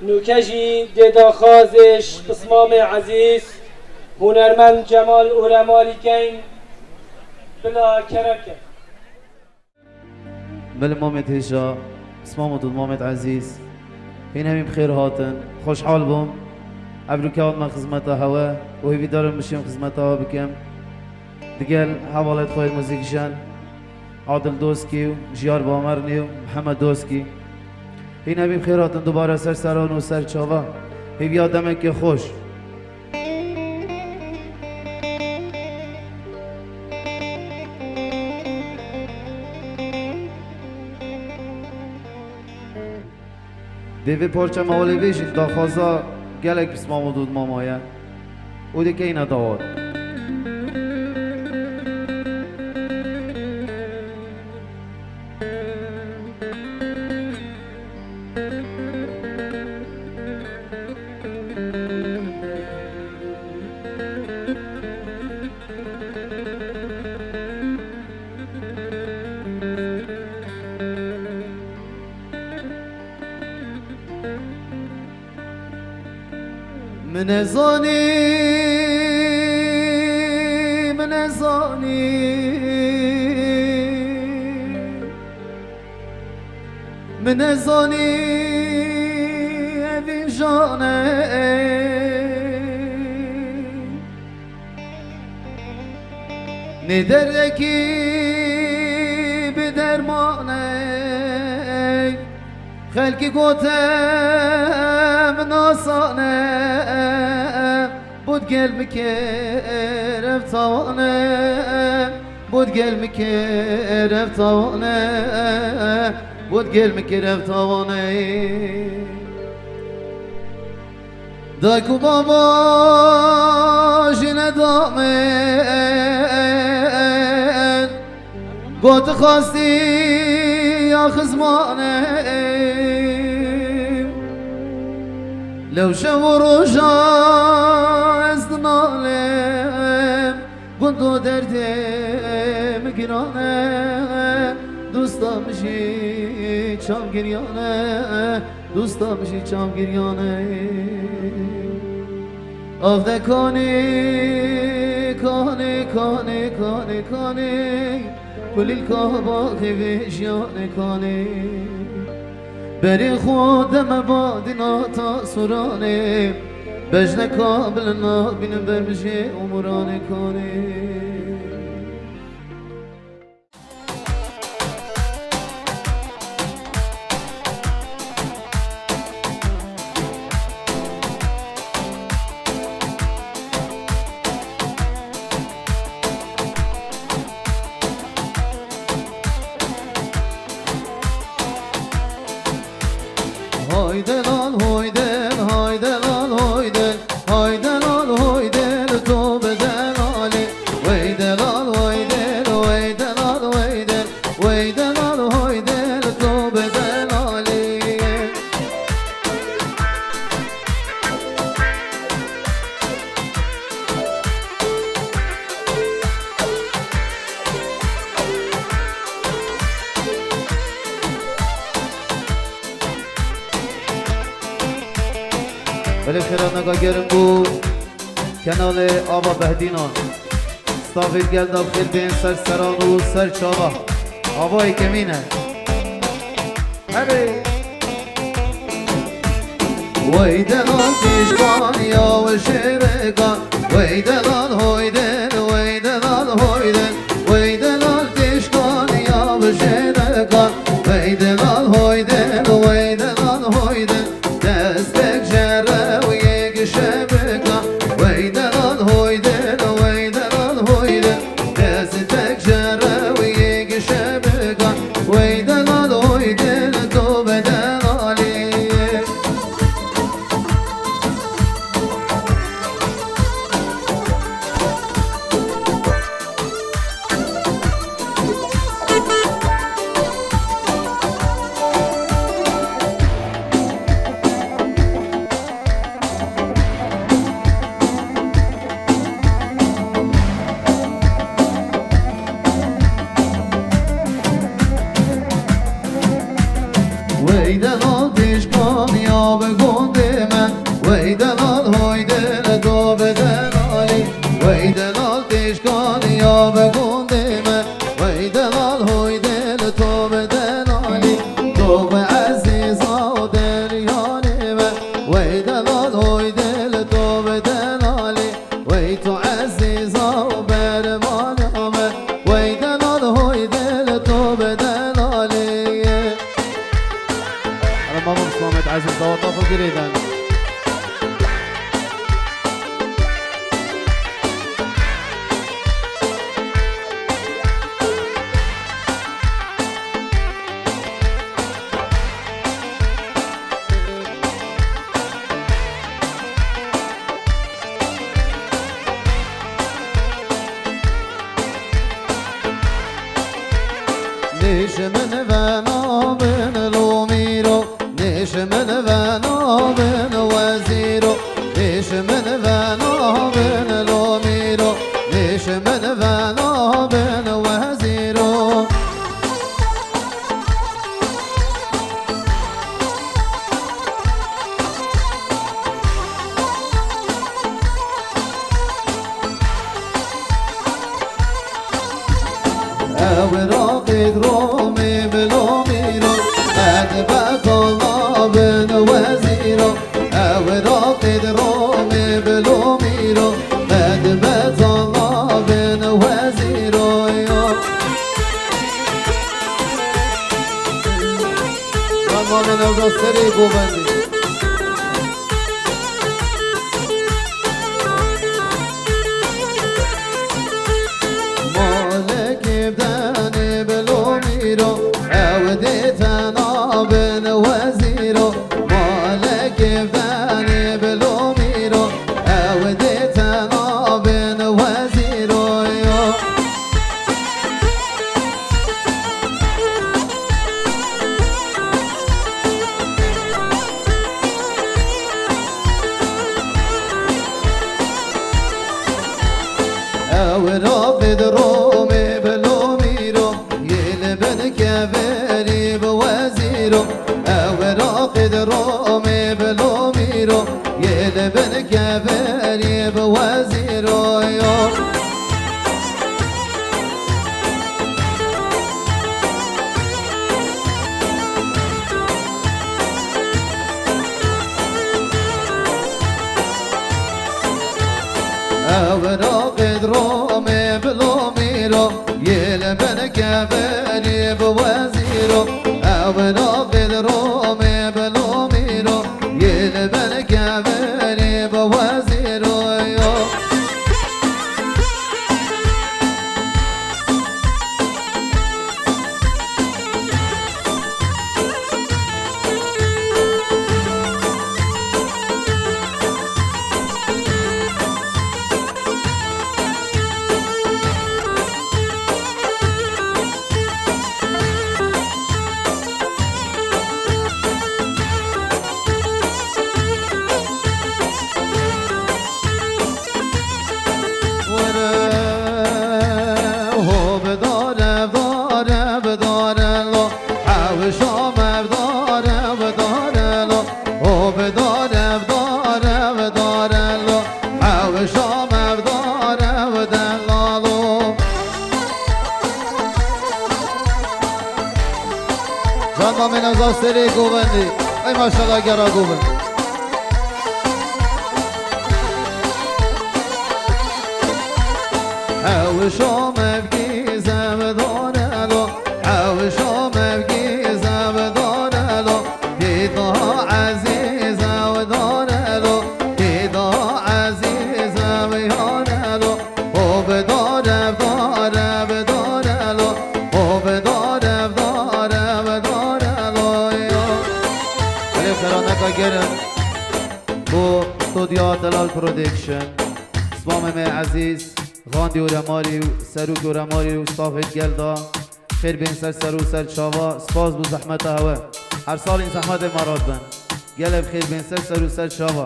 نوکجی دداخازش بسمام عزیز هنرمند جمال اورمالی کن بلا کرکه بل مامت هجا بسمام دود مامت عزیز هین همین بخیر هاتن خوشحال بوم ابروکات من خدمتا هوا و هیوی دارم بشیم خدمتا هوا بکم دیگل حوالت خوی موزیکشان عادل دوسکی و جیار بامرنی و محمد دوسکی هین همین بخیر هاتن دوباره سر سران و سر چاوا هیوی آدمه که خوش دیوی پارچه موالی بیشید دا خوازا گلک بس مامودود مامایا او دیگه اینا داود من زانی اوی جانه ندرکی بدرمانه خلکی گوتم ناسانه بود گل مکرف تاوانه بود گل مکرف تاوانه بود گل مکرف تاوانه دایکو بابا جنه دامن گوت خواستی یا خزمانه لو شو روجا ازدنالم گندو دردم گرانه دوستا میشی چام گریانه دوستا میشی چام گریانه آفده کانی کلیل کابا خیوشیانه کانی بری خودم بادینا تا سرانه بجنه کابل نابینم برمشه امورانه کانی Haydi lan hoydel, haydi lan hoydel, haydi lan hoydel, tövbeden Ali. Haydi lan hoydel, haydi lan hoydel, haydi lan hoydel, tövbeden Ali. ولی خیرات نگاه گرم بود کنال آبا بهدینان استافید گلد خیل بین سر سران و سر چابا آبای کمینه هلی وی دلان پیشبان یا و شرکان وی دلان هویدن وی دلان هویدن وی دلان پیشبان یا و شرکان وی دلان هویدن وی دلان هویدن دستک جره و یک شبکه ویدلان هویدن ویدلان هویدن دستک جره و یک شبکه ویدلان هویدن تو بدن علی ویدن آتش کن یا به گنده بگوندیم وی دلال هوی دل تو به دلالی تو به عزیزا دریانیم وی دلال هوی دل تو به دلالی وی تو عزیزا برمانم وی دلال هوی دل تو به دلالی أنا ماما مسلمت عزيز دوطافو قريدا ليش من فانا بن لوميرو ليش من فانا بن وزيرو ليش من فانا بن لوميرو ليش من فانا بن وزيرو أوراقد رومي بلوميرو أدبك الله بن وزيرو أوراقد رومي بلوميرو أدبك الله بن وزيرو ما من أغسري قبني أوديتنا بن وزيرو مالك فاني بلوميرو أوديتنا بن وزيرو أورافد رومي بلوميرو يلبن كفري بوزيرو أوراقد رومي بلوميرو يلبن كفري بوزيرو أوراقد رومي بلوميرو يلبن كفري بوزيرو أوراقد رومي بلوميرو يلبن كفري بوزيرو جان من از آستری گوبندی ای ماشاءالله گرا گوبند حوشو مبکی زمدانلو حوشو مبکی زمدانلو دیدا عزیز ودانلو دیدا عزیز ویانلو او بدارم دارم دارلو او بدارم دارم دارلو علی خرانکا گرم بو استودیو دلال پرودکشن اسمام عزیز غاندی و رماری و سروک و رماری و صافت گلدا خیر بین سر سر و سر چاوا سپاس بو زحمت هوا هر سال این زحمت مراد بن گلب خیر بین سر سر و سر چاوا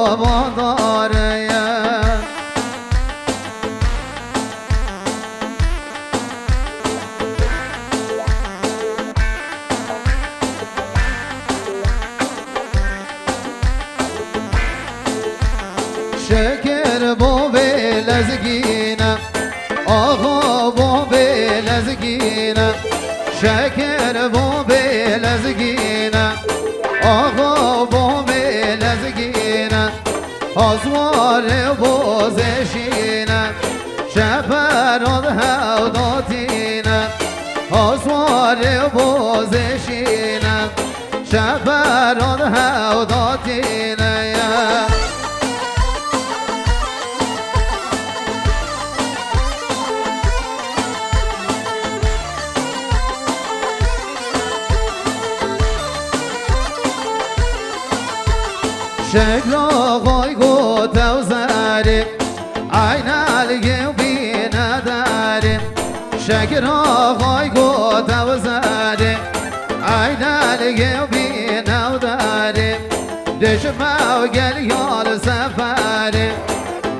وفاداره شکر بابی لزگینه آقا بابی لزگینه شکر بابی لزگینه آقا بابی لزگینه آزوار بازشینه شپران هوداتینه آزوار بازشینه شپران هوداتینه شکل آقای گوته و زری عین الگه و بینه داری شکل آقای گوته و زری عین الگه و بینه و داری دشمه و گل یال سفری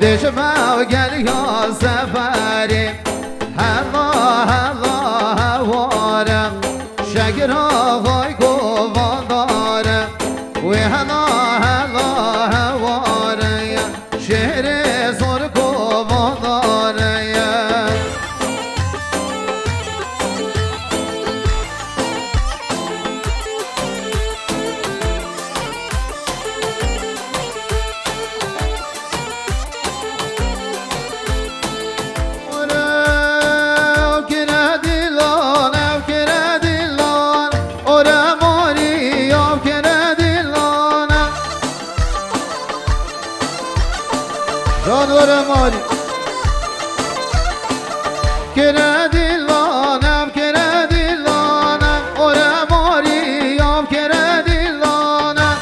دشمه و گل یال سفری الله الله وارم شکل آقای گوان داره و الله الله واره شهر زور کوان داره جانور ماری کنه دیلانم کنه دیلانم اوره ماریم کنه دیلانم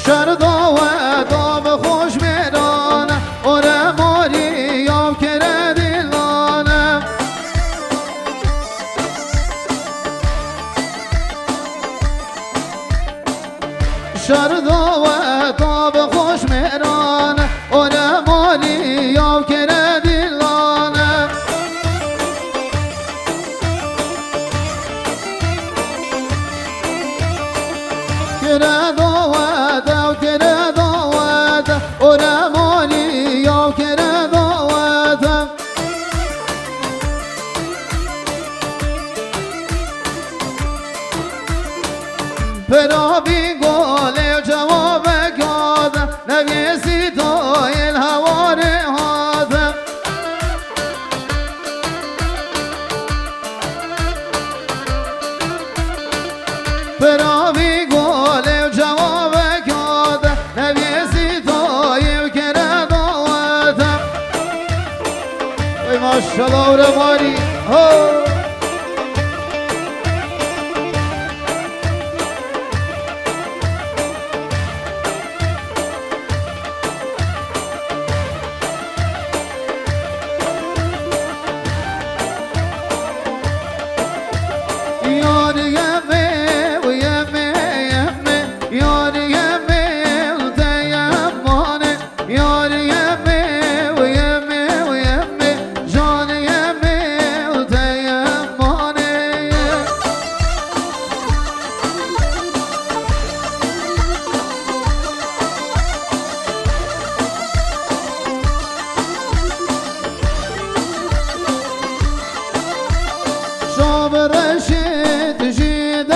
شردا و دام خوش میرانم اوره ماریم کنه دیلانم شردا و تاب خوش مهران اوره مالی یا کره دیلانه کره داوت و کره داوت اوره مالی یا کره داوت پرابی گل جواب گاد نویسی توی الهوار هاد پرابی گل جواب گاد نویسی توی کره داوت ای ماشالله و ماری رشید جید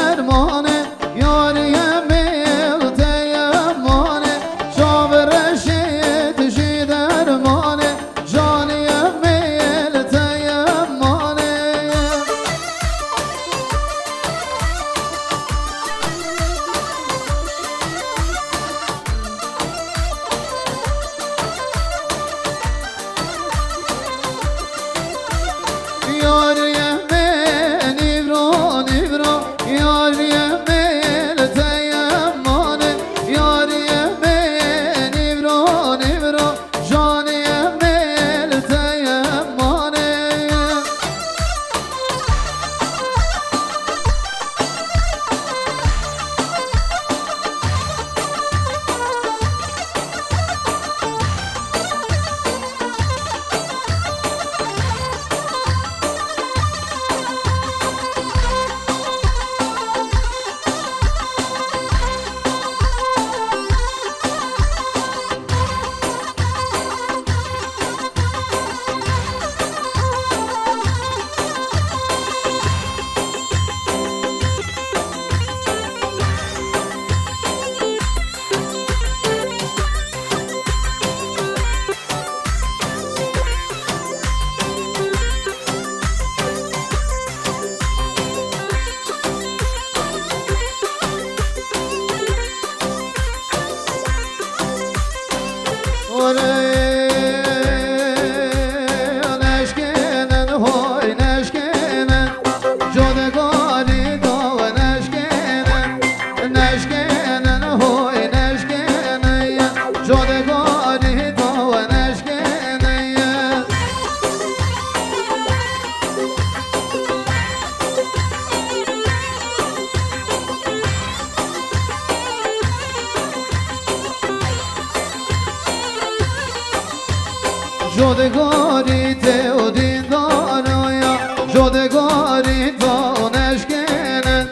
جودگاری ته و دیندانویا جودگاری تا نشکنن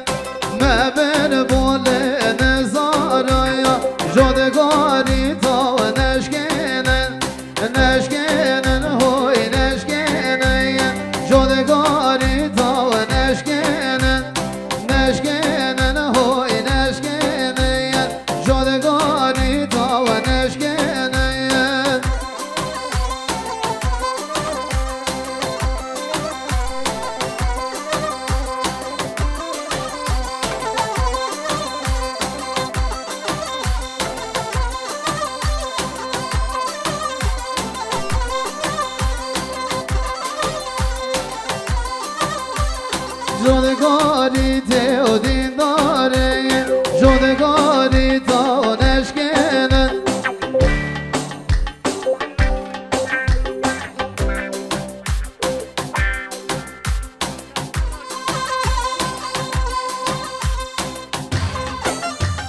مبر بول نزارایا جودگاری تا نشکنن نشکنن هوی نشکنن جودگاری تا نشکنن نشکنن هوی نشکنن جودگاری تا نشکنن جودگاری ته و دینداره جودگاری تا نشکنن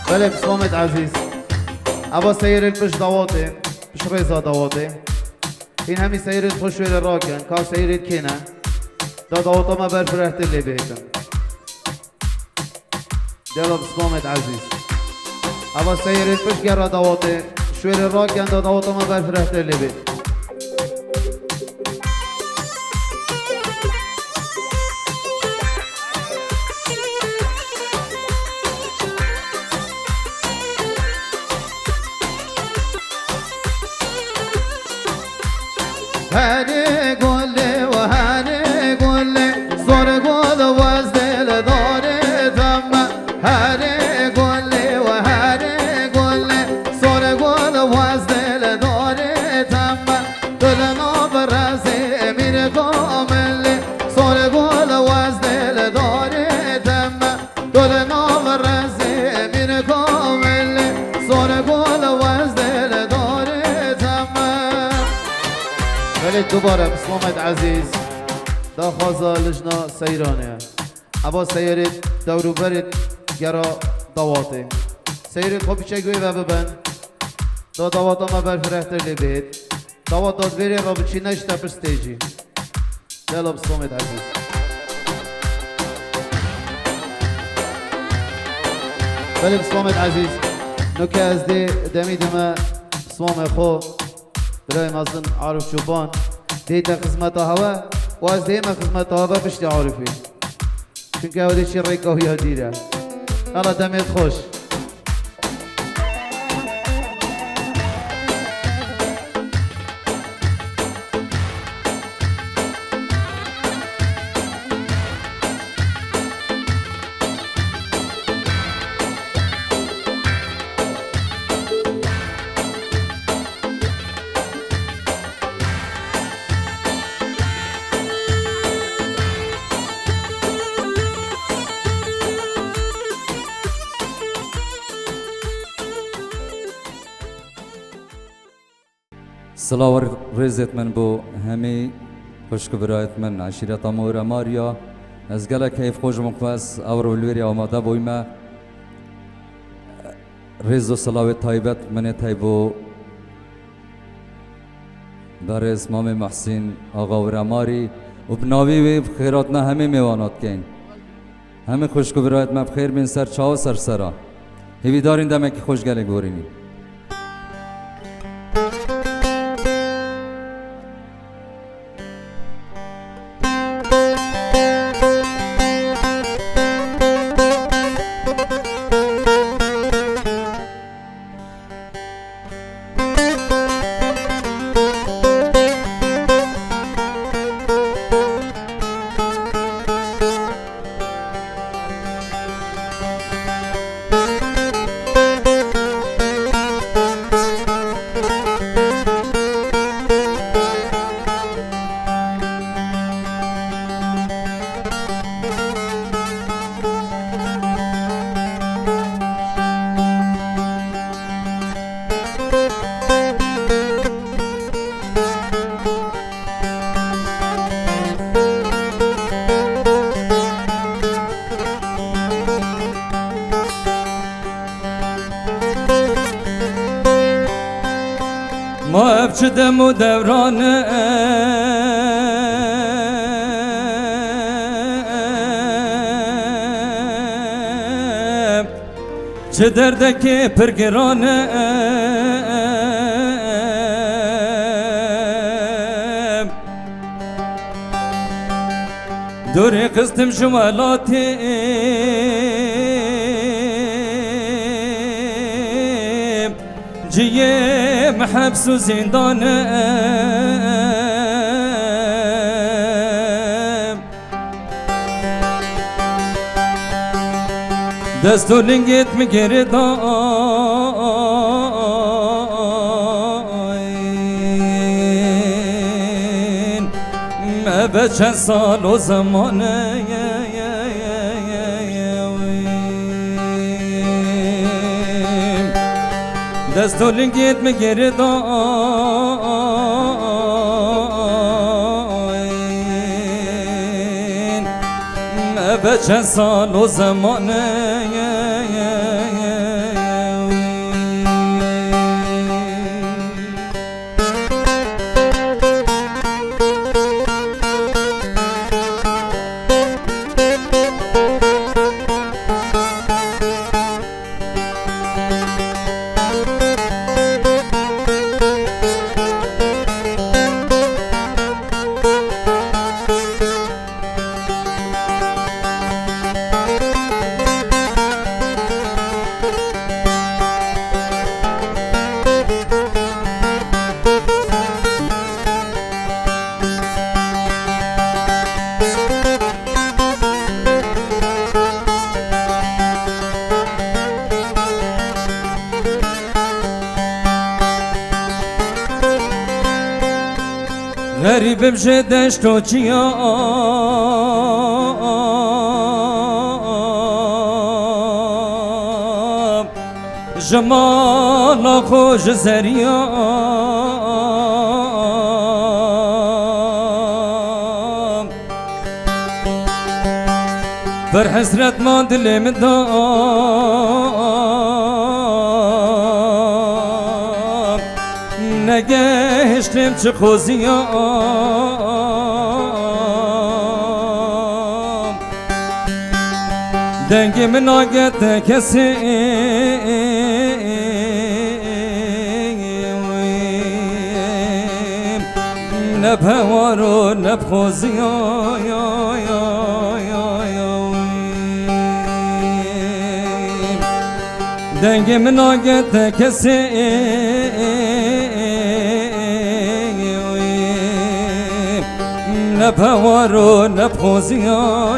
بله بسلامت عزیز ابا سیر البش دواته بش رضا دواته این همی سیر خوش ویل راکن که سیر کنه دا دواتا ما برفرهت اللي بيتن ديلا بسلامت عزيز ابا سير البش قرا دواتا شوير الراكن دا دواتا ما برفرهت اللي بيت هاني قولي وهاني قولي صور قول وزدل داري تم هاني قولي وهاني قولي صور قول وزدل داري تم دلنا برزي من كامل صور قول وزدل داري تم دلنا برزي من كامل صور قول وزدل داري تم بله دوباره بسلامت عزیز دا خوازا لجنا سیرانه ابا سیرت دورو برد گرا دواته سیرت خوبی چگوی و ببن دا دواتا ما برفرهتر لی بید دوات داد بری را بچی نشتا پر ستیجی دلا بسلامت عزیز بله بسلامت عزیز نوکه از دی دمی دمه بسلام خو برای مازن عارف شوبان دیتا خدمت هوا و از دیما خدمت هوا بشتی عارفی چونکه اودی چی ریکا و یادیره الله دمت خوش سلاور رزت من بو همي خوشك برايت من عشيرة مورا ماريا از گله كيف خوش مقفز اور ولوري آماده بويمه رز و صلاوت طيبت من طيبو برای اسمام محسن آقا و رماری و بناوی و بخیراتنا همه میوانات کن همه خوشک برایت ما بخیر بین سر چاو سر سرا هیوی دارین دمه که خوشگله گورینی چه دم و دورانه چه دردک پرگرانه دوری قستم جمالاتی جیه محبس و زندانه دستو لنگت میگیره داین ما به چند سال و زمانه دستو لنگت میگیره داین ما به چند سال و زمانه غریبم جدشت و چیام جمال خوش زریام بر حسرت ما دلم دام نگهشتم چه خوزیام دنگی من آگت کسی نبهوار و نبخوزیام دنگی من آگت کسی نبهوار و نبخوزیام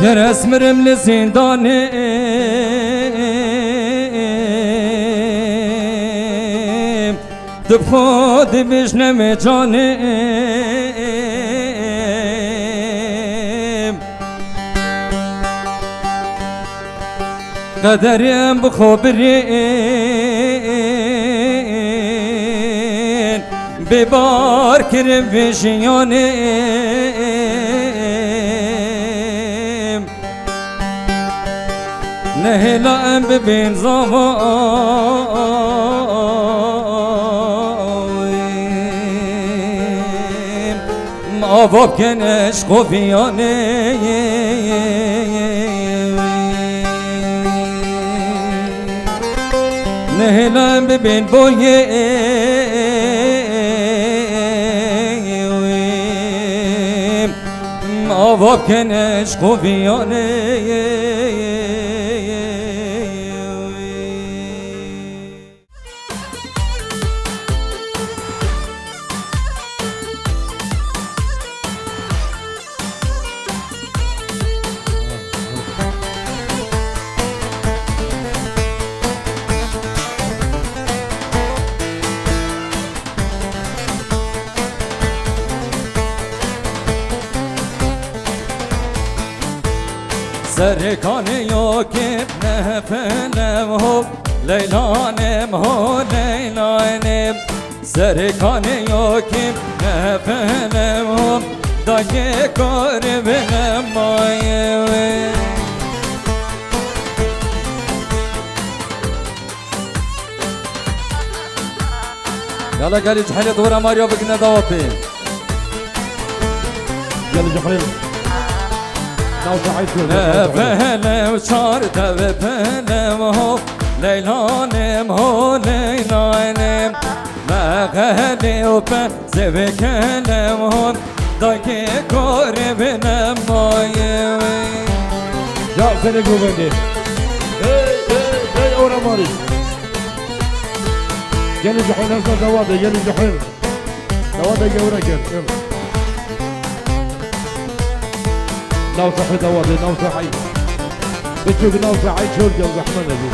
گر اسمرم لزندانه دب خود بشنم جانه قدرم بخبرین ببار کرم ویشیانه نهلا ببین زاویم آواب کنش خوبیانه نهلا ببین بویم آواب کنش خوبیانه سرکانه یا که نفنم هو لیلانم هو لیلانم سرکانه یا که نفنم هو داگه کار بنم مایه يلا قال جحيل دورة ماريو بقنا دوابي يلا جحيل فهلم شارت بفهلم هو ليلانم هو ليلانم ما غالي وبزبكلم هو داكي قربنا مايوي جاء سنة قوبندي اي اورا ماري يلا جحيل نفسه دوادة يلا جحيل دوادة جورا كيف يلا ناو صحي دوادي ناو صحي بتشوف ناو صحي شو الجو زحمة نبي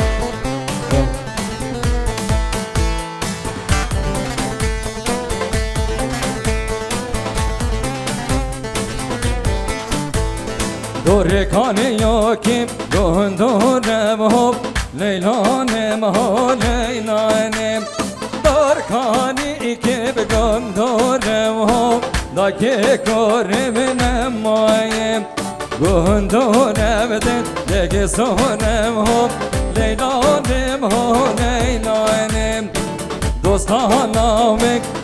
دور کانی یا کیم گندورم هو لیلانم هو لیلانم دور کانی که گندورم هو داکی کرم نمایم گندورم دگ سونم هو لیلانم هو لیلانم دوستانم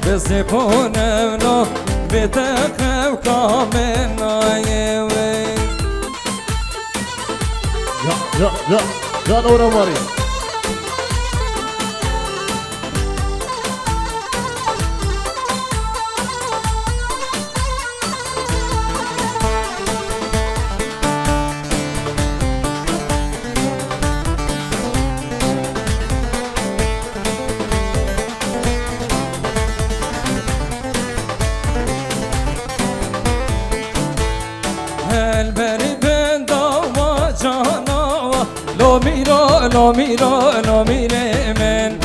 بسپونم نو بتخم کامل نایم يا اورا ماري لو میره من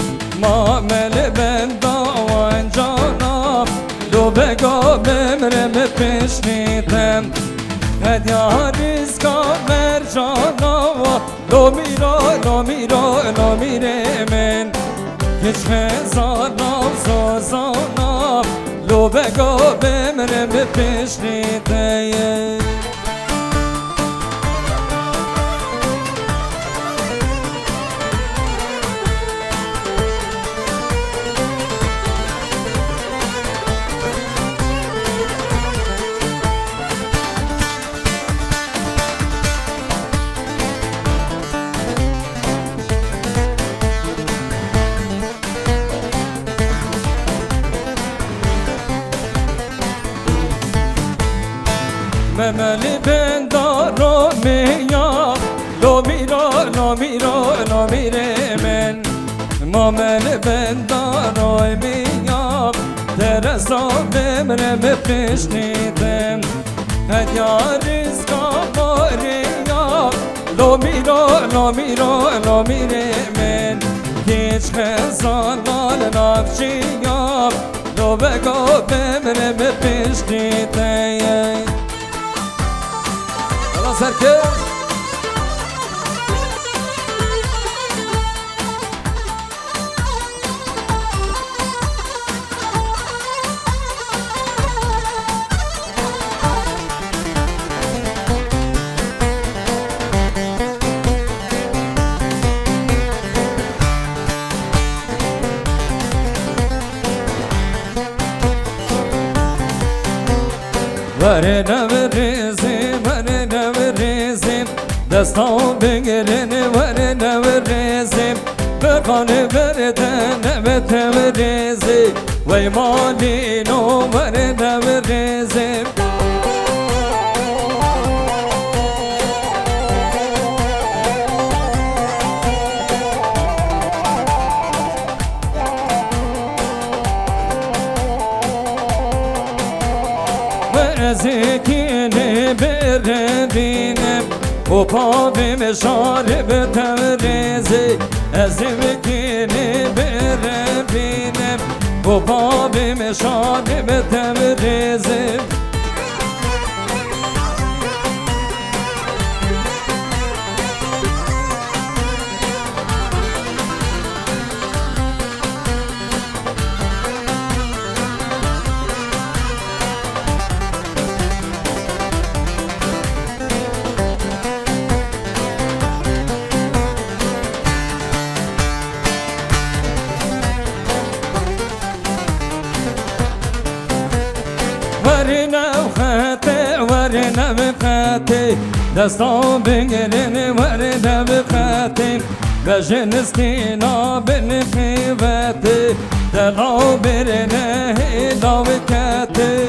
معامل بندا و انجانا لو بگا بمرم پیشنیدم هدیاریز کا مرجانا لو میره من هیچ هزانا زازانا لو بگا بمرم پیشنیدم مملی بندارو میا لو میره من مملی بندارو میا درسا بمرم پیشنیدم هدیاریز کاماریا لو میره من هیچ خزانال نفشیا لو بگا بمرم پیشنیدم سرکش وره نوریزیم دستان بگیرین وره نوریزیم بخانه بردن نبتوریزی وی مالینو وره نوریزیم ازکینی بردینم و پاویم شارب تمریزی ازکینی بردینم و پاویم شارب تمریزی ورنا بخاتي دستان بنگرن ورنا بخاتي بجنستينا بنخيباتي دلو برنا هيدا بكاتي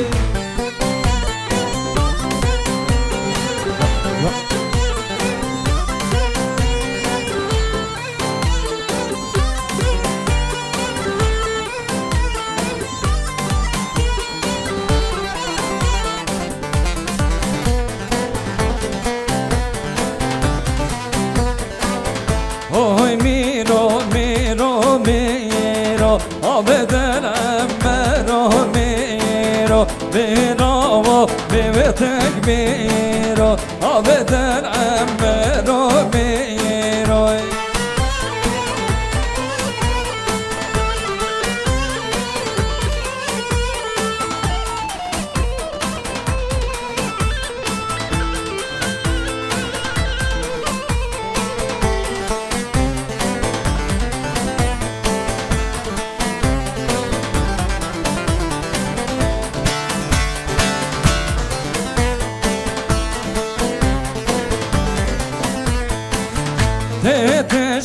بدلم برو میرو بیرو بیوتک بیرو بدلم برو میرو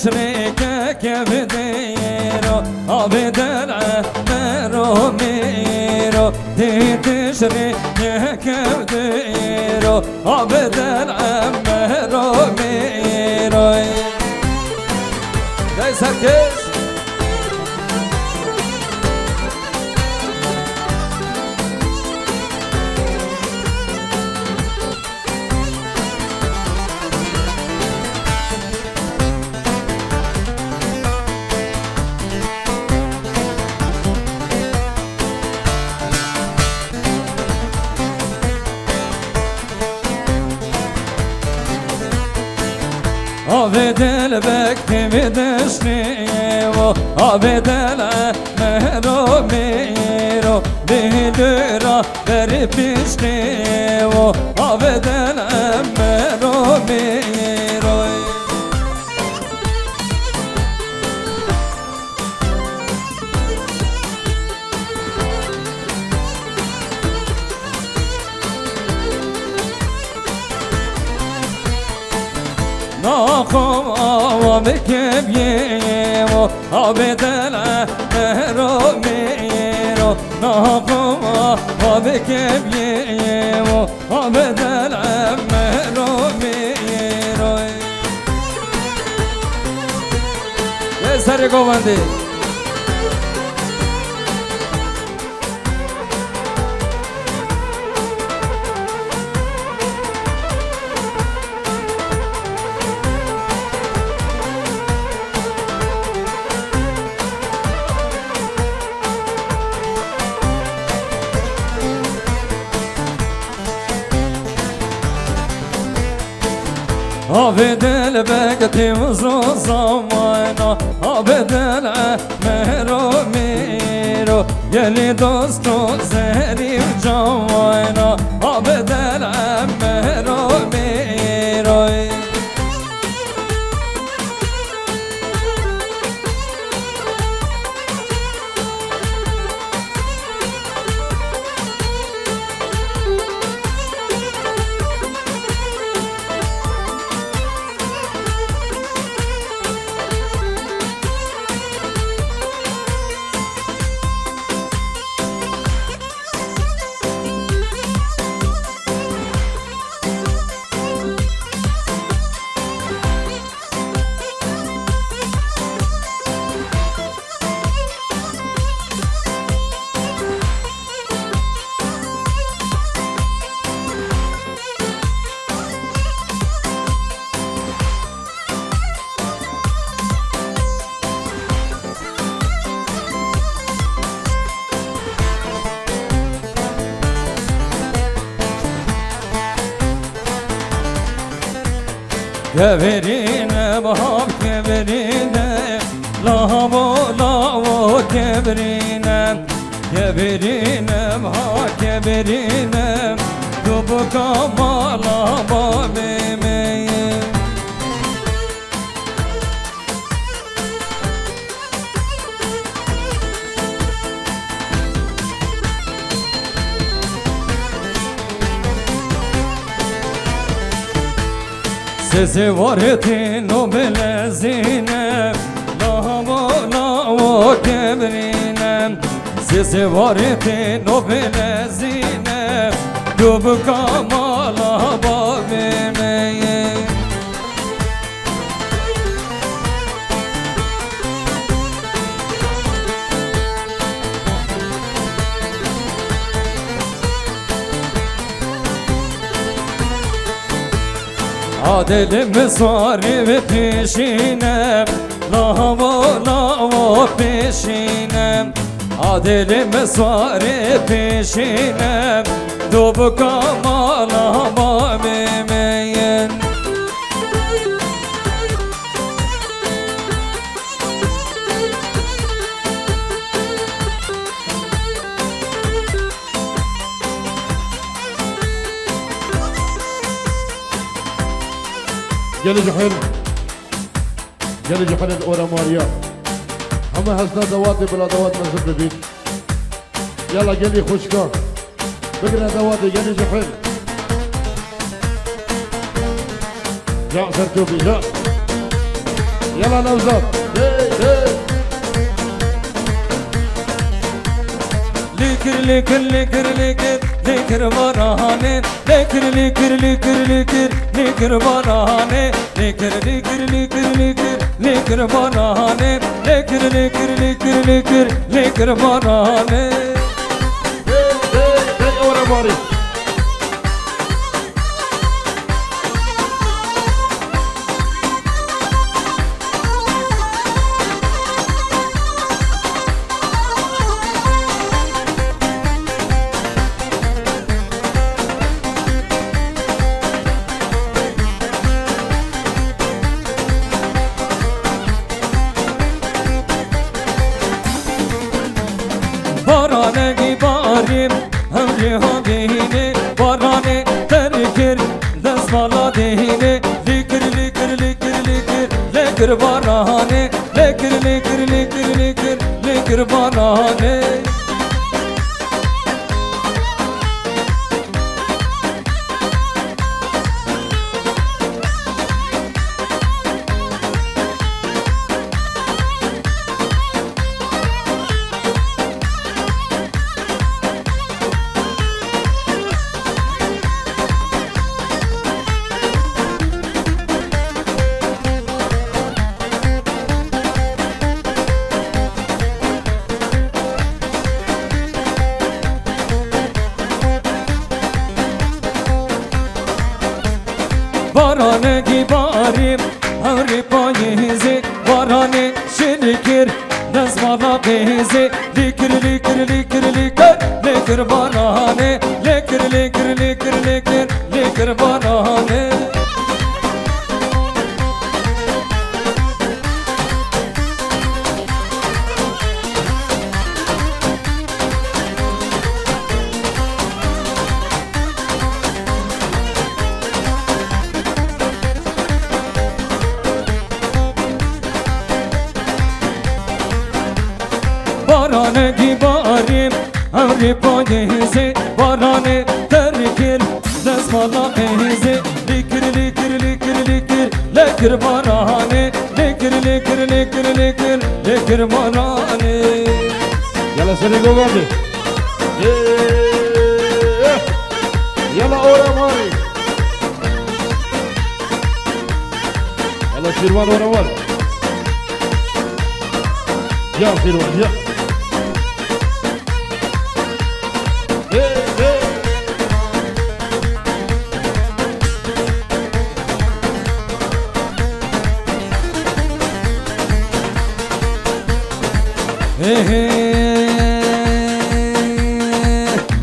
تشريكك بديرو أبدل عمرو ميرو تشريكك بديرو أبدل عمرو ميرو جاي سركز بدل بكتي بدشنيو بدل مهرو ميرو بهدرا بربشنيو بدل مهرو ميرو ناخم آوامكم يمو بدل مهرو ميرو ناخم آوامكم يمو بدل مهرو ميرو يا سري قومندي بدل بقتي وزو زمانا بدل مهرو ميرو يلي دوستو زهري وجوانا بدل مهرو ميرو كبرينم هاب كبرينم لهبو لاو كبرينم كبرينم ها كبرينم دوبكا مالا بابيميم Sizi varetin o belezinem Lavo lavo kebrinem Sizi varetin o belezinem Dubu kamala babimeye Adelim sarı ve peşinem Lavo lavo peşinem Adelim sarı peşinem Dubu kamala babimeyen جلي جحل جلي جحل الأورا ماريا هم هسنا دواتي بلا دوات نزل ببيت يلا جلي خشكا بقرا دواتي جلي جحل جاء سرتوبي جاء يلا نوزات Likir likir likir likir likir barahane Likir likir likir likir likir barahane Likir likir likir likir likir barahane Likir likir likir likir likir barahane أورا ماري Barane gibarim Hamri hadihine Barane terkir Desmala dihine Likir likir likir likir Likir barane Likir likir likir likir Likir barane Barane gibarim Hamri payizi Barane şirikir Desmala bizi Likir likir likir likir Likir barane Likir likir likir likir Likir barane Barane gibarim Hamri payizi Barane terkir Desmala bizi Likir likir likir likir Likir barane Likir likir likir likir Likir barane يلا سرقوا بعضي يلا أورا ماري يلا سيروان ورا ورا يا سيروان يا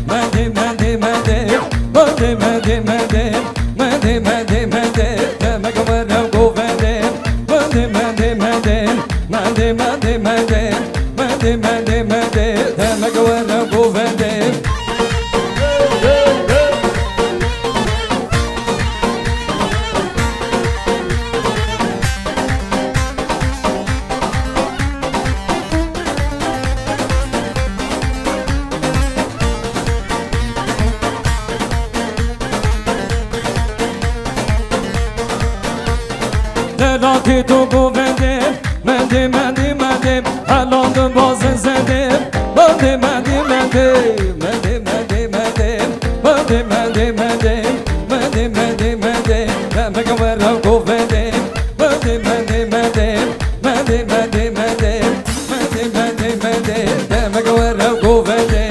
مدي مدي مدي مدي مدي مدي مدي دلاتی تو گویدیم مندی مندی مندی حلال باز زدیم مندی مندی مندی مندی مندی مندی مندی مندی مندی مندی مندی مندی دمک ورا گویدیم مندی مندی مندی مندی مندی مندی مندی مندی مندی دمک ورا گویدیم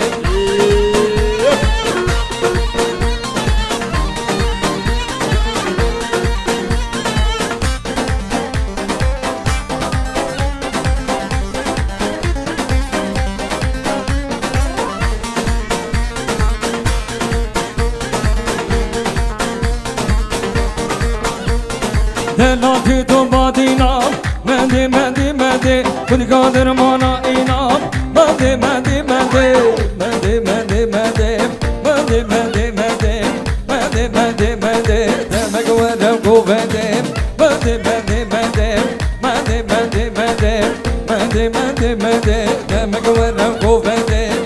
دلاتی تو بادینام مندی مندی مندی خود قادر مانا اینام مندی مندی مندی مندی مندی مندی مندی مندی مندی مندی مندی مندی دمک ورم گویدیم مندی مندی مندی مندی مندی مندی مندی مندی مندی دمک ورم گویدیم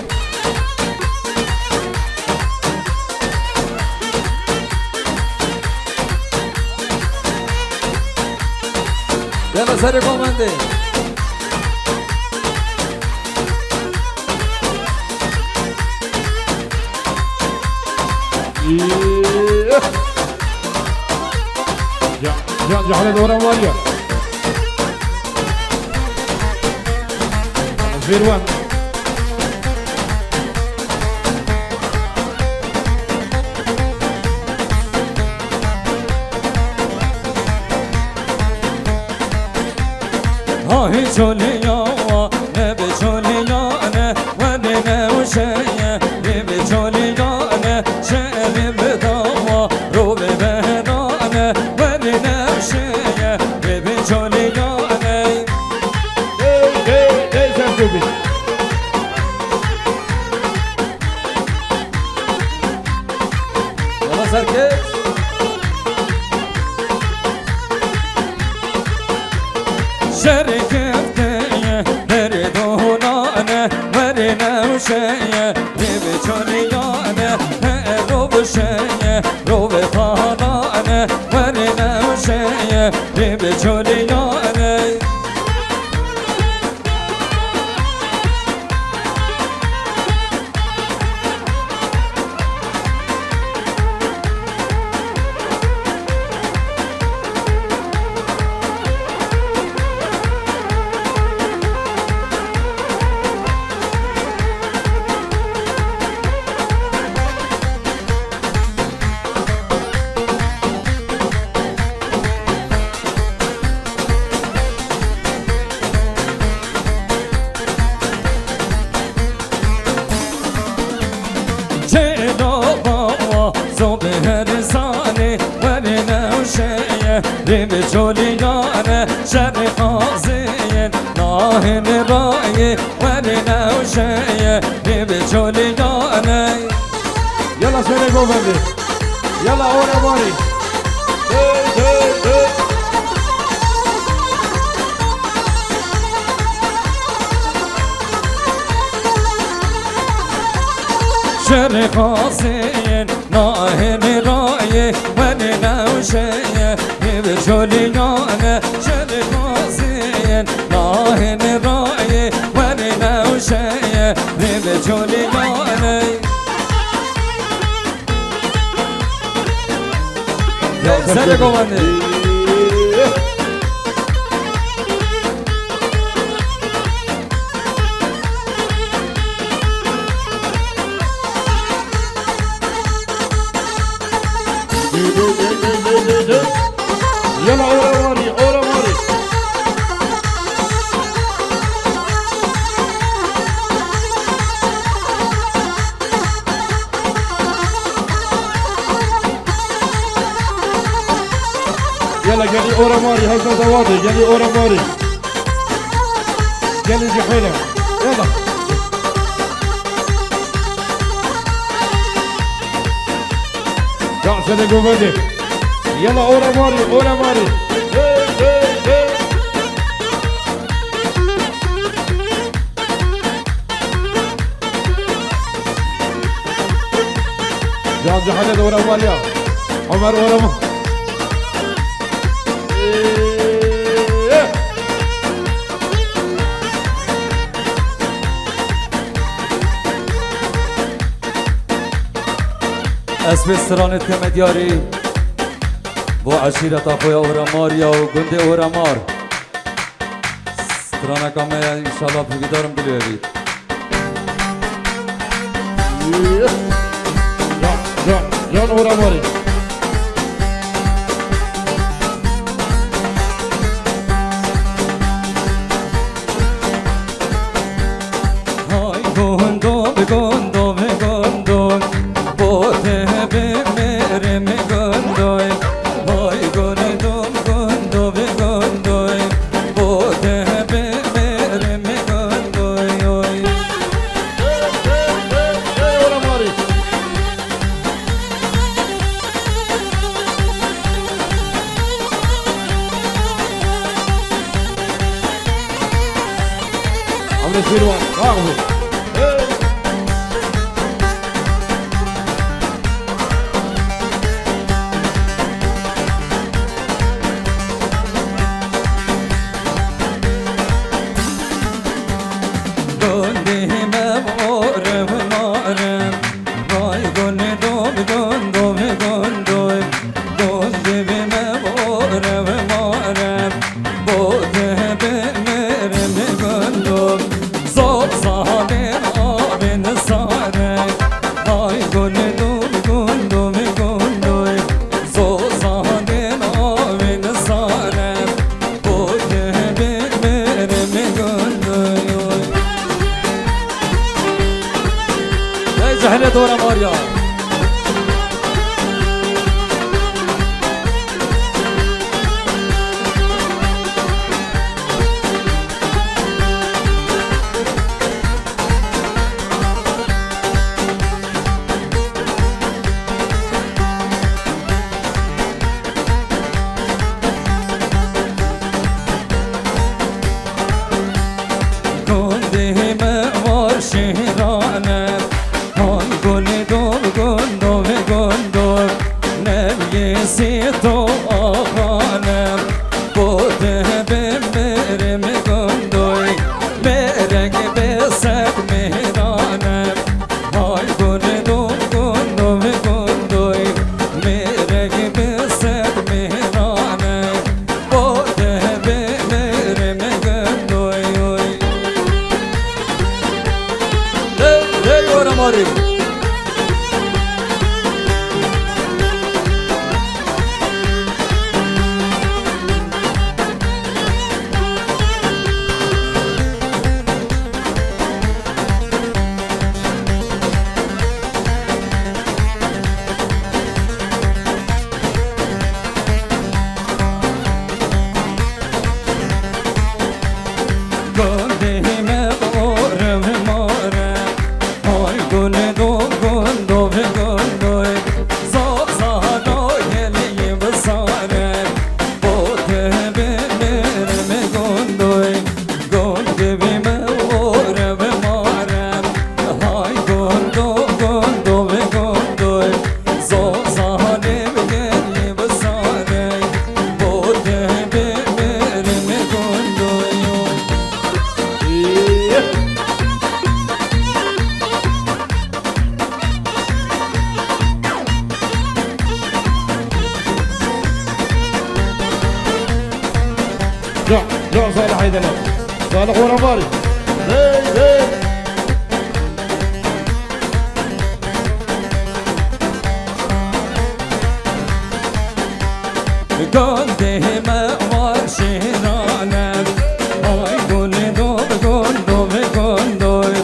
يلا سري كوماندي جا حلال ورا ماريا زيروان هاي شوليا نبي شوليا أنا ودنا وشيا نبي شوليا أنا شاري بدوا روبي بهنا أنا ودنا وشيا نبي شوليا أنا سرتوبي يلا سركز شركتي نريدونا أنا ورنا وشيا نبي شوليا أنا روب شيا روب خانا أنا ورنا وشيا نبي شوليا أنا نبي شوليا أنا شر خازين ناهن راي ورنا وشيا نبي شوليا أنا يلا سري كوماندي يلا ورا ماري شر خازين ناهن راي ورنا وشيا نبي شوليا أنا شر خازين ناهن راي ورنا وشيا نبي شوليا أنا سري كوماندي يلا ورا ماري ورا ماري يلا جالي ورا ماري هسه زوادي جالي ورا ماري جالي جحيلة يلا يا سيدي قومدي يلا ورا ماري ورا ماري جاب جحلد ورا ماليا عمر ورا اسب سترانت کم دیاری با عشیرت اخویا اوراماریا و گنده اورامار سترانه کامه انشالله بگیدارم دلیو بید جان اوراماری Zirvan, bravo. زهره دورا ماریا جا صالح هيدنا صالح ورماري گنده موار شیرانم آی گل دو گندوی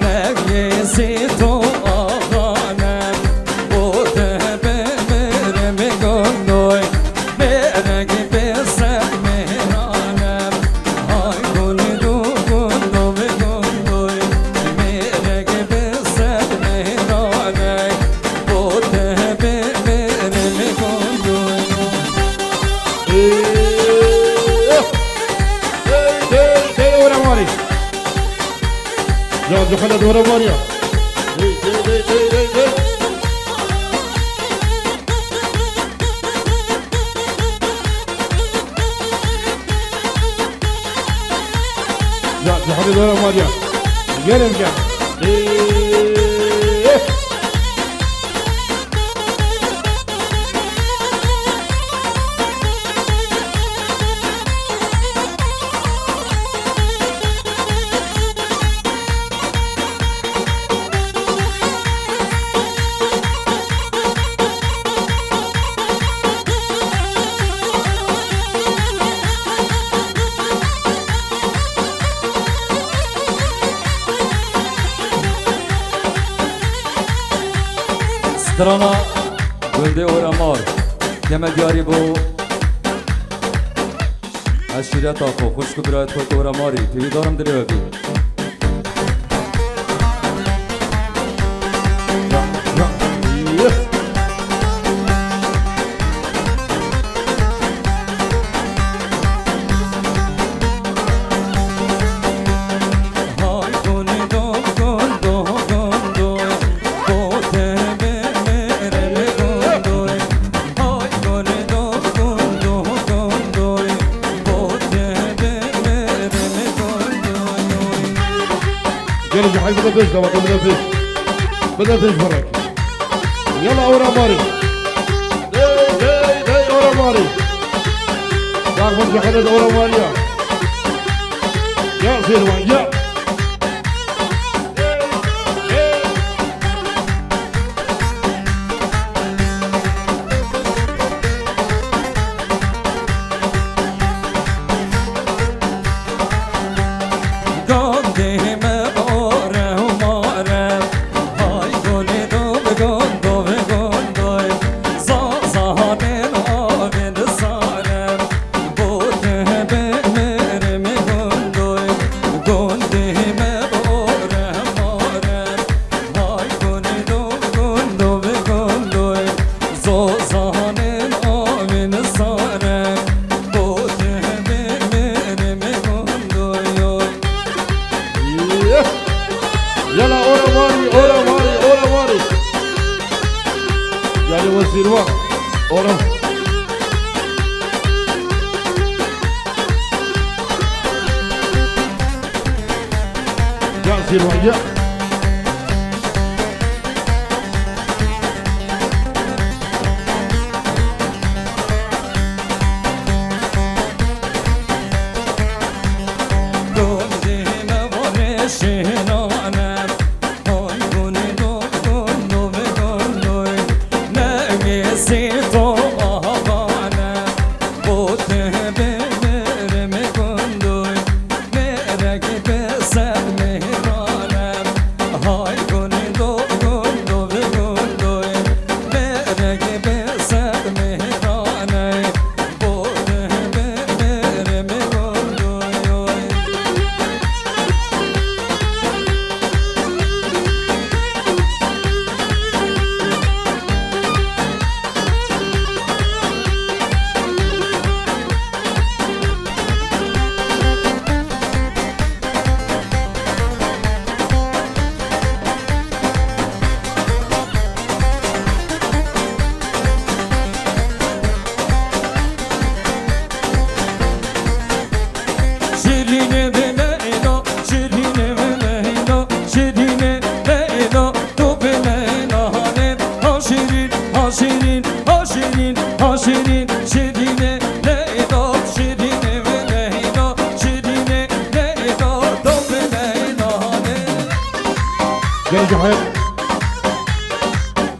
نگیسی تو آقانم بوده بمیرم گندوی برگی بسر مهرانم آی گل دو گندوی برگی بسر مهرانم بوده بمیرم گندوی جان خالد ورماريا جان خالد ورماريا جرم جان سترانا گلده اورامار کمه دیاری بو از شیرت آقا خوشکو برایت خود اوراماری تیوی دارم دلی ببی جرجي حي بدأ فيش دوات بدأ فيش برك يلا اورا ماري داي اورا ماري تعرفون في حدد اورا ماريا يا سيروان يا يلا اورا ماري يعني وزير وقت اورا يا وزير وقت يا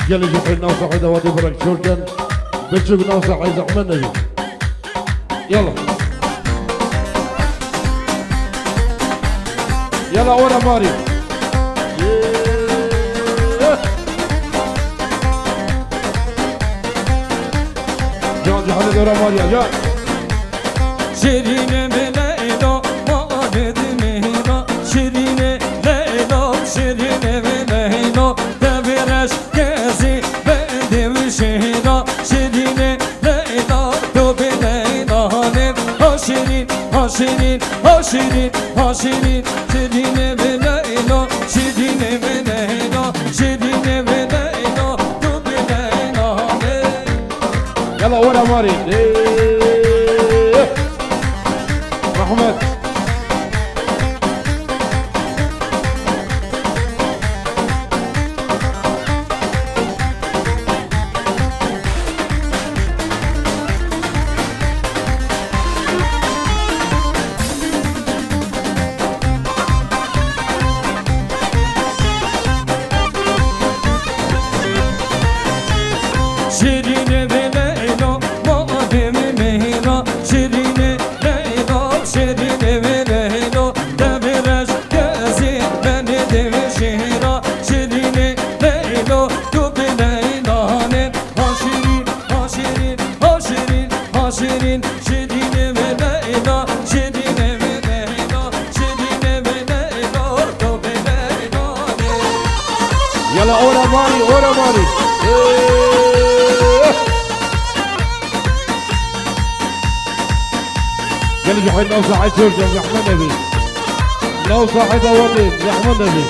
يلا جحيل ناصح إذا وادي برك شوركن بتشوف ناصح عايز أحمد نجي يلا يلا ورا ماري جان جحيل ورا ماري يا شيرين بليلو ما أريد مهنا شيرين ليلو شيرين بليلو تبرش كازي بدي وشهنا شيرين ليلو تو بليلو هانم هاشيرين هاشيرين هاشيرين هاشيرين شيرين بليلو شيرين بليلو شيرين بليلو تو بليلو هانم يلا ورا ماري محمد شيرين بليلو ما أدم مهنا شيرين ليلو شيرين بليلو تبرش كازي بني دم شهرا شيرين ليلو تو بليلو اورا ماري اورا ماري قال جحيد لو صاحي ترجم يا احمد نبي لو صاحي دورين يا احمد نبي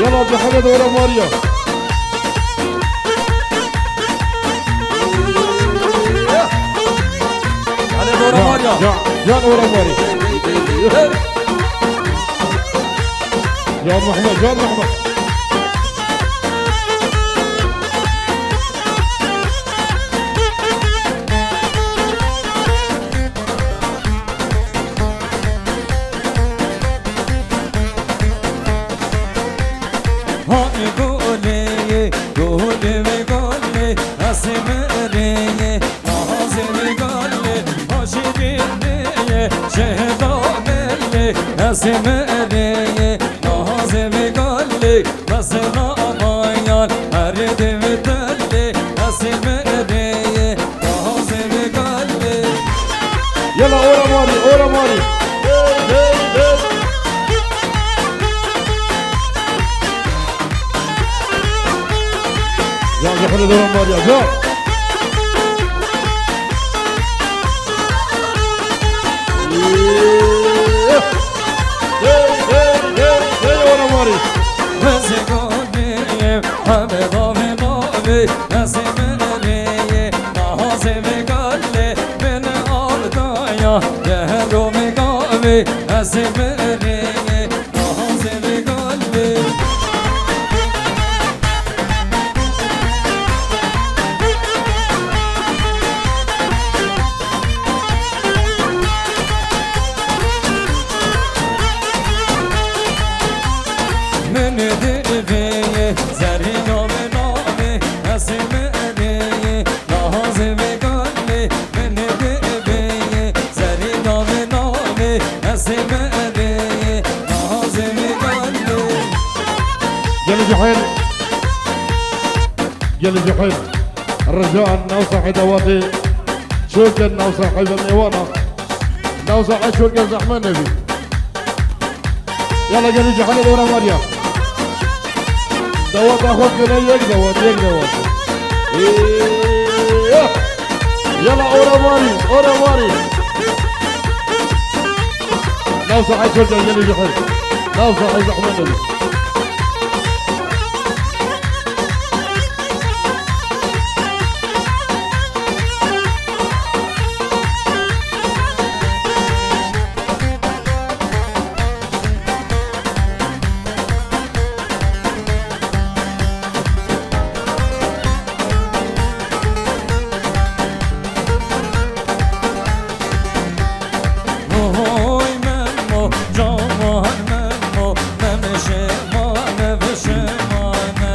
يلا جحيد اورا ماريا على دورة ماريا جان اورا ماري جان محمد جان محمد هاي قولي قولي وقولي أسمري نازل قولي أشيريني شهدا ملي أسمري نازل قولي بس راميان أريد بدلي أسمري نازل قولي يلا اورا ماري اورا ماري يا جحيد اورا ماريا جان اورا ماري Mezgoni, Hamedomi Novi, Nasimeni, Nahazimi Galli, Beni Aldaya, Yehrumi Gavi, Nasimeni, Nahazimi Galli. Meni divi, Zerino Menovi, Nasimeni, Nahazimi Galli, Meni divi, Zerino Menovi, Nasimeni, Nahazimi Galli. جل جحيد جل جحيد الرجاء نوصح دواتي شوكا نوصح حبيب الميوانا نوصح شوكا زحمة نبي يلا جل جحيد ورا ماريا دوات اخوك يك دوات يك دوات يلا ورا ماري ورا ماري نوصح شوكا جل جحيد نوصح زحمة نبي Oy memmo, cavan memmo, memşemane veşemane.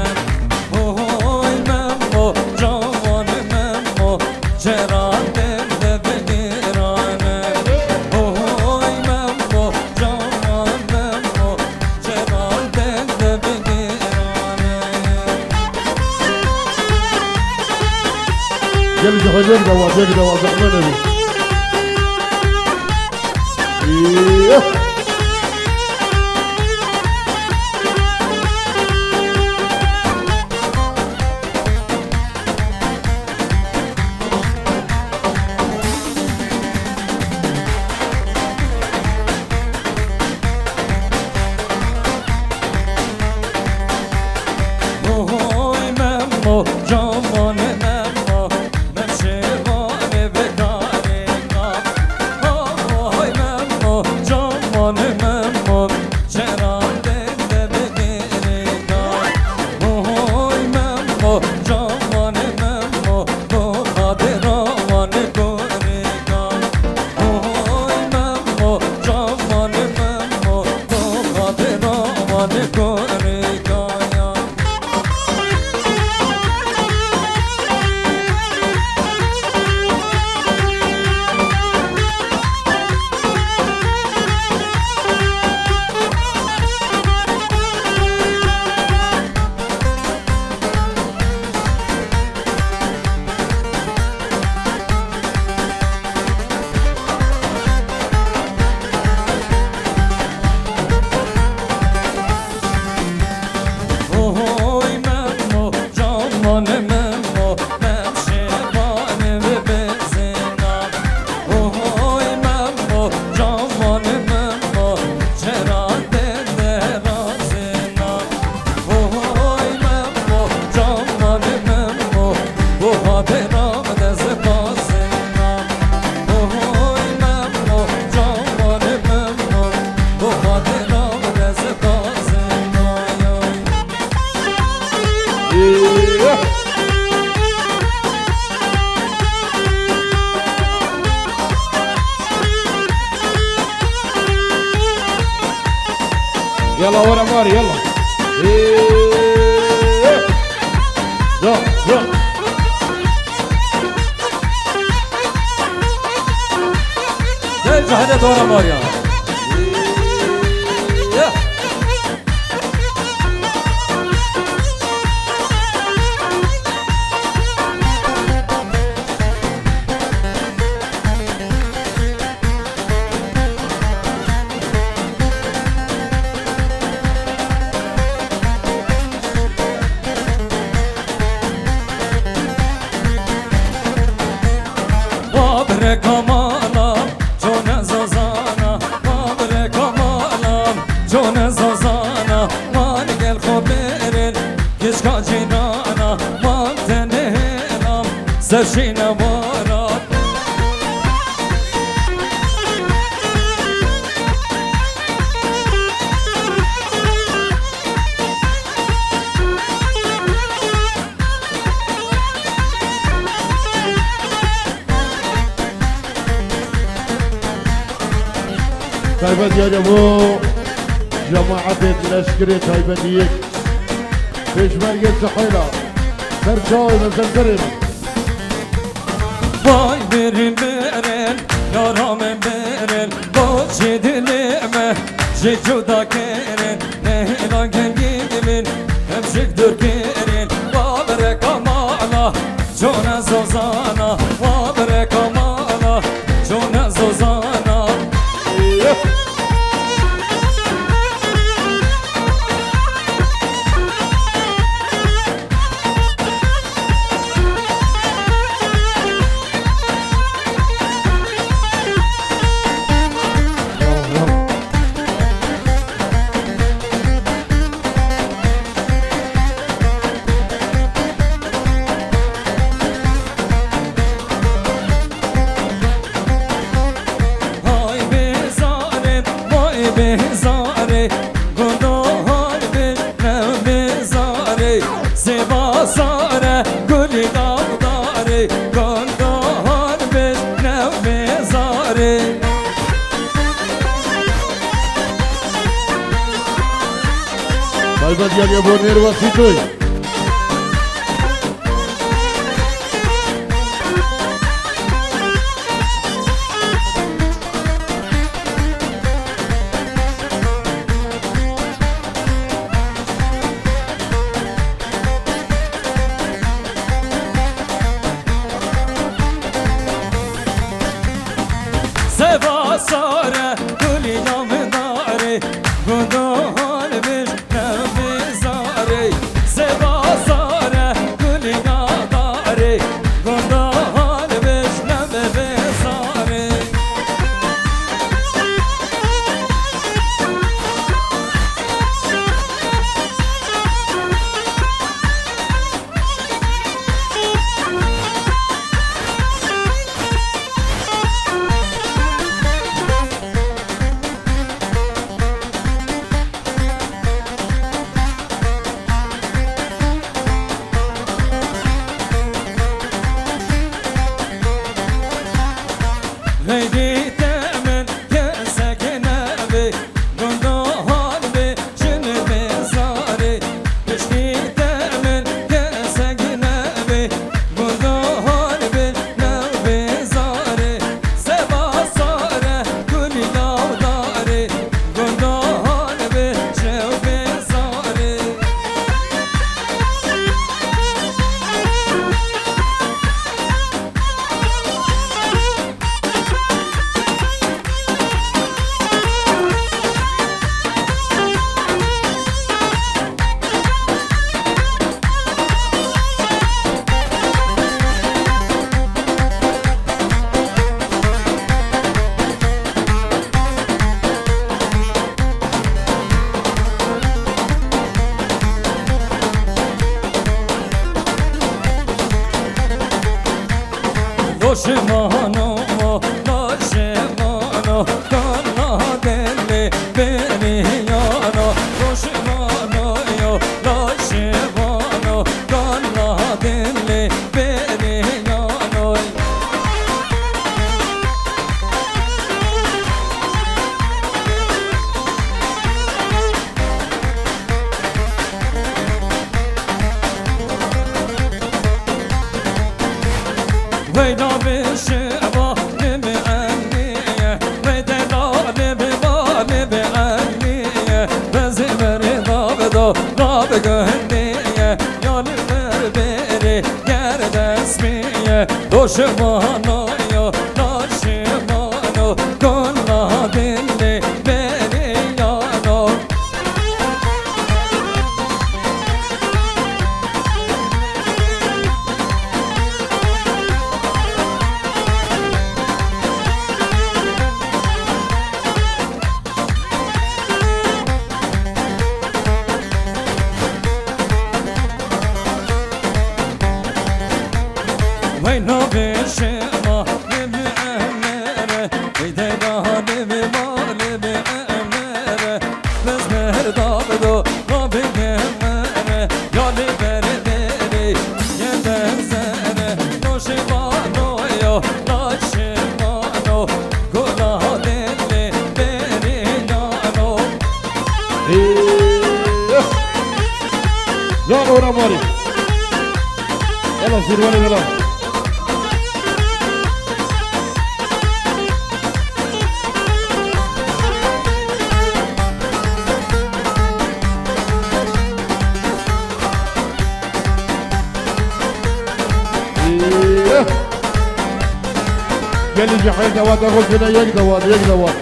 Oy memmo, cavan memmo, ceratem de bedirane. Oy memmo, cavan memmo, ceratem de bedirane. جل جحيد يك دوات زحمة نبي Oy memmo, cavan memmo, memşemane bedirane. Oy memmo, cavan memmo, ceratem de bedirane. Oy memmo, cavan memmo, bu kadiravan koregan. Oy memmo, cavan memmo, bu kadiravan koregan. يلا ورا ماري يلا. إيه. جو جو. ارجع هنا دورة مريم. سرشينا بارات تايبت يا جماعة جماعة الأشكري تايبتيك فيش مرقد سحيلة سرشاوي من سرسرين Vay berin berin, yaramın berin Boşi dilime, juda kerin Nehla gengimin, hemşik dürkerin Vabre kamala, jona zozana Vabre kamala, jona zozana bezare Gunohar bir ne bezare Seva sare guli dağdare Gunohar bir ne bezare تايبت يا جماعة نيروسيتوي Seva sare guli dağdare Gunohar bir ne bezare Seva sare guli dağdare Gunohar bir ne bezare Lady Temen kesegene be Gunohar be jine bezare Lady Temen kesegene be Gunohar be ne bezare Seva sare guli dağdare Gunohar be jev bezare Doşmano, doşmano, kana deli beni yana Doşmano, doşmano, kana deli beni yana گهنیه یال بری گرد اسمیه دشمنو یا دشمنو کلا دلی بری یانو وینا بشما نمی امره ایده نمی مال به امره بز مرداب دو ما بگمره یالی بری دری یه دزره نوشیمانو یا ناشیمانو گلا دلی بری یانو يلا ورا ماري يلا سيرواني يلا قال لي جحيم دوات اقول كده يك دوات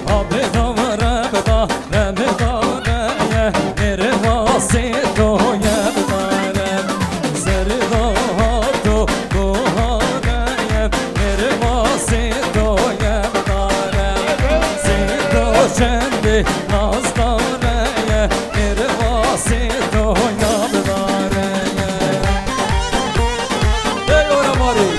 آب داره بدا نمیداره میره واسه دویه بداره سردا تو بهاره میره واسه دویه بداره سیدو چندی ناز داره میره واسه دویه بداره ای اورا ماری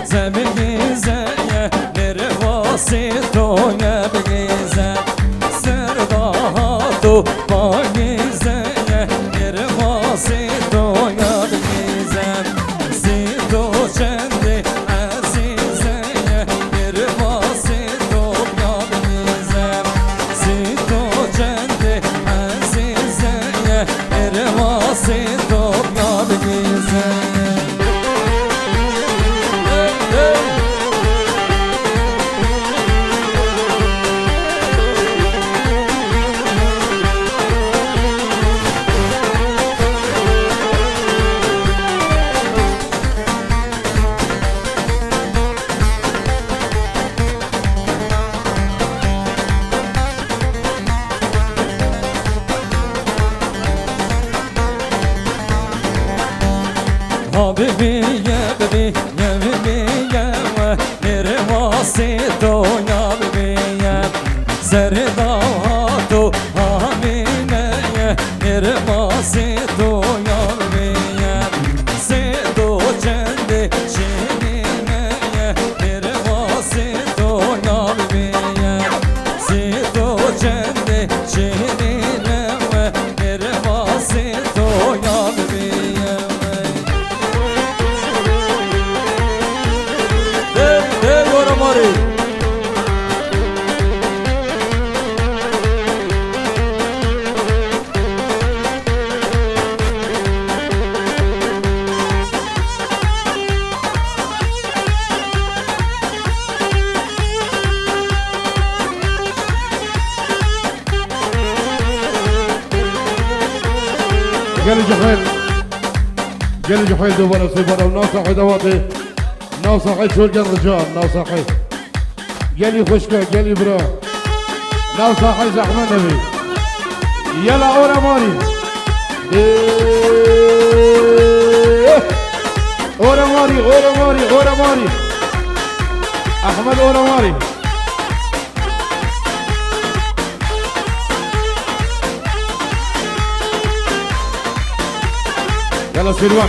زبگیزه نره واسه دویه بگیزه سردا تو باگیزه نره واسه دویه بگیزه سی تو چنده عزیزه نره واسه دویه بگیزه سی تو چنده عزیزه نره واسه دویه بگیزه Habibi ya nere vasi to ya bibi ya zerda to hamine ya nere vasi to ya bibi ya se to chende chinine ya nere vasi to ya bibi ya se to chende chinine ya nere vasi to ya bibi ya Mari. قال جحيل دوبنا صفر وناصح دواتي ناصح شو الرجال ناصح قال لي خشكه قال لي برا ناصح زحمه نبي يلا اورا ماري اورا ماري اورا ماري اورا ماري احمد اورا ماري يلا سيروان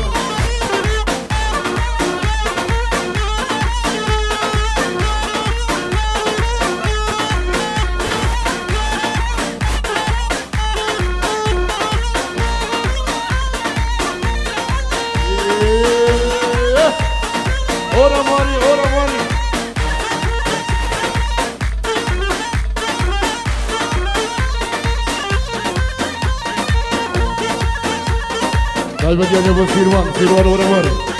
Daiva di Anebo Sirwan Oramari.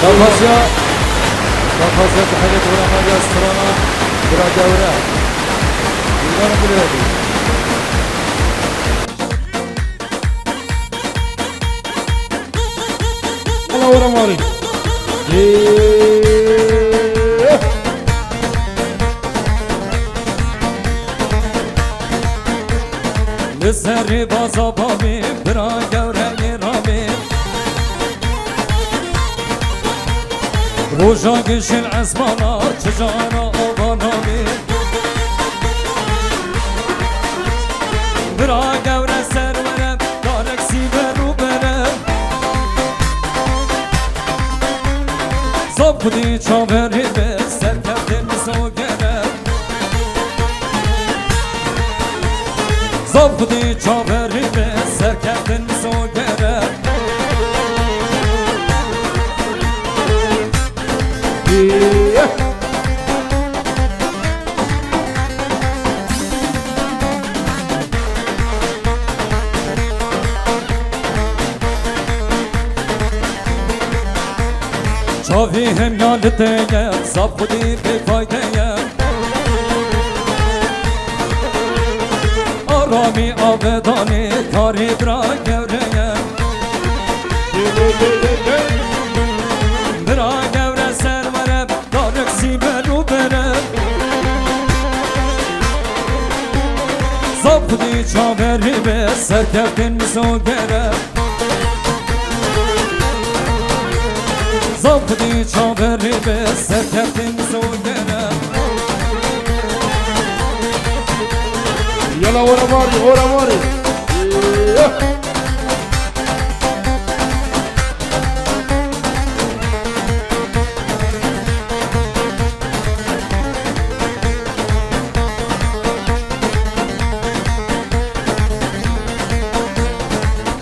Kafasya تحية ورماليا استرانا برا دورة يبارك بلادي Alla Oramari. لسر بازا بابي برا دورة رامي روجا قشن عسمانا تجانا اوبانامي برا قورا سرورم دارك سيبر وبرم صبدي چاوری به سرکردن سوگرم صبدي چاوری به سرکردن سوگرم چاوی هم یالته سب خودی بفایده آرامی آبدانی کاری برا گوره برا گوره سرورم دارک سیبر رو برم سب خودی چاوری به سرکردن مسوگرم زبدی چاوری به سرکردن سوگرم Yalla Oramari.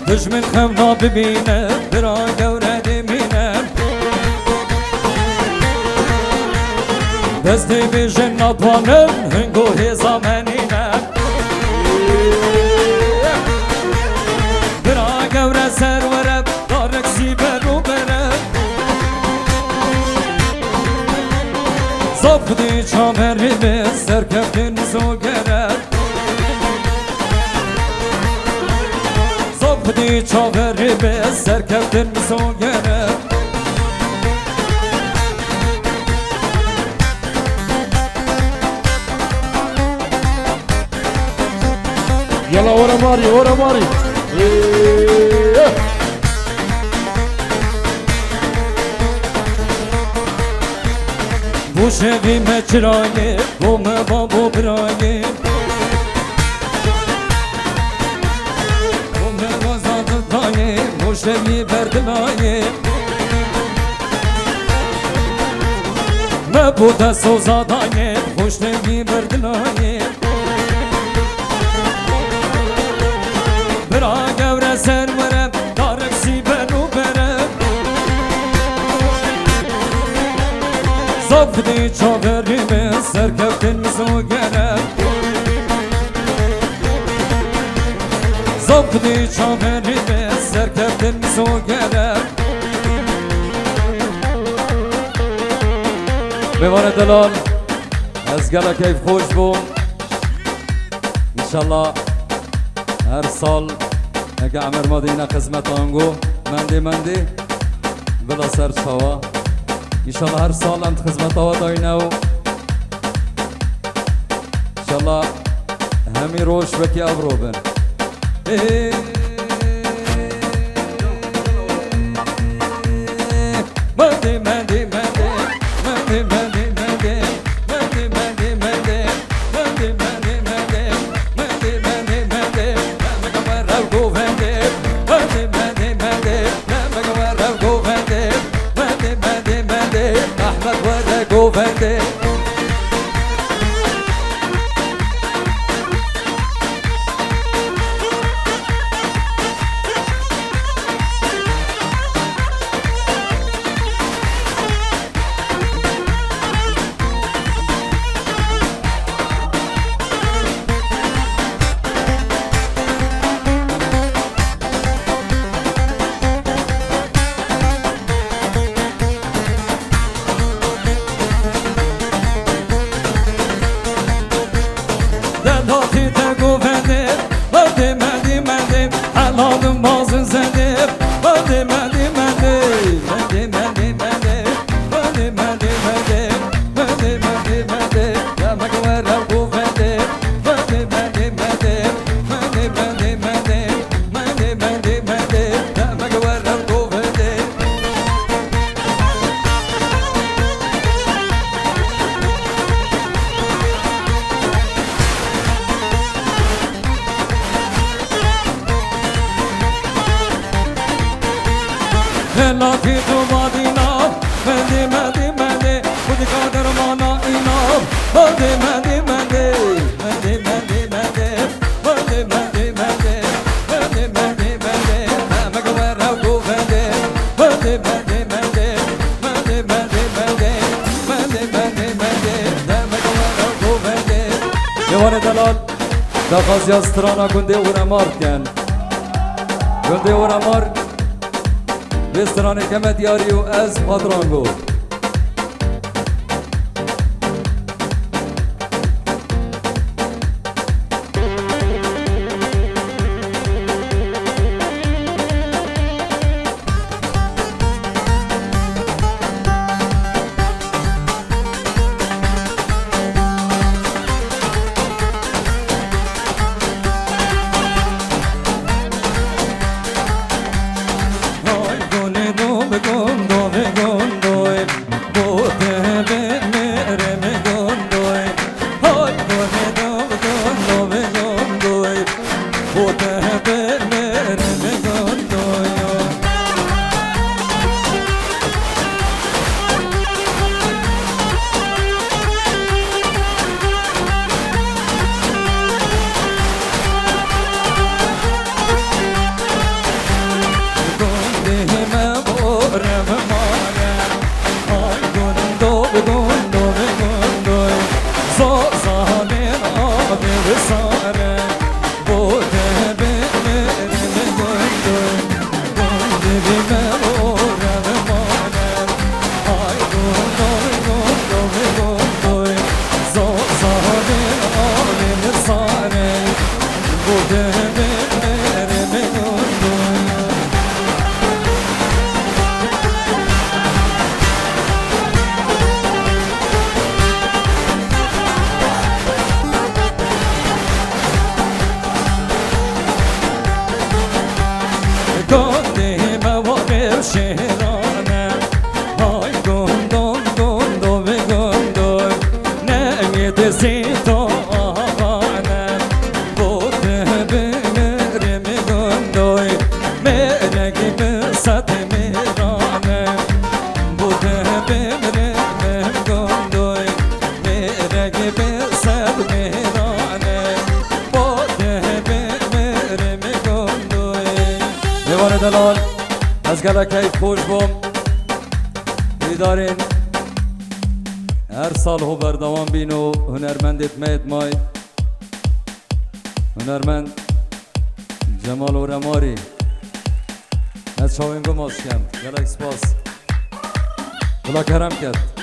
دشمن خمنا ببینه برا گوره دمینه دستی بیشن نپانم هنگو زمانینه برا گوره سرورم دارک سیبر رو برم زبدی چاوری به سرکردن سوگرم زبدی چاوری به سرکردن سوگرم Yalla Oramari. Bu şevime çırayı, bu meba bu birayı Bu meba zatı tayı, bu şevi berdinayı بوده سوزادایه خوش نمی بردنایه برا گوره سر ورم دارم سی بنو برم زبدی چاوری سر کفتن مزو گرم زبدی چاوری سر کفتن مزو گرم میوان دلال از گلا کیف خوش بون انشالله هر سال اگه عمر مادینا خدمت آنگو مندی بلا سر شوا انشالله هر سال هم خدمت آوا داینه و انشالله همی روش بکی ابرو بن مندی لاتی تو مادینا مندی خودی قادر مانا اینا مندی مگوار رو گوونده مگوار رو گوونده یوان دلال دخازی استرانا گنده اورمار کن گنده اورمار بستران کمه دیاری و از پادرانگو دلان از گلکی خوش بوم بیدارین هر سال هو بردوام بینو هنرمندت مید مای هنرمند جمال اورماری از شاوینگو ماسکم گلک سپاس بلا کرم کرد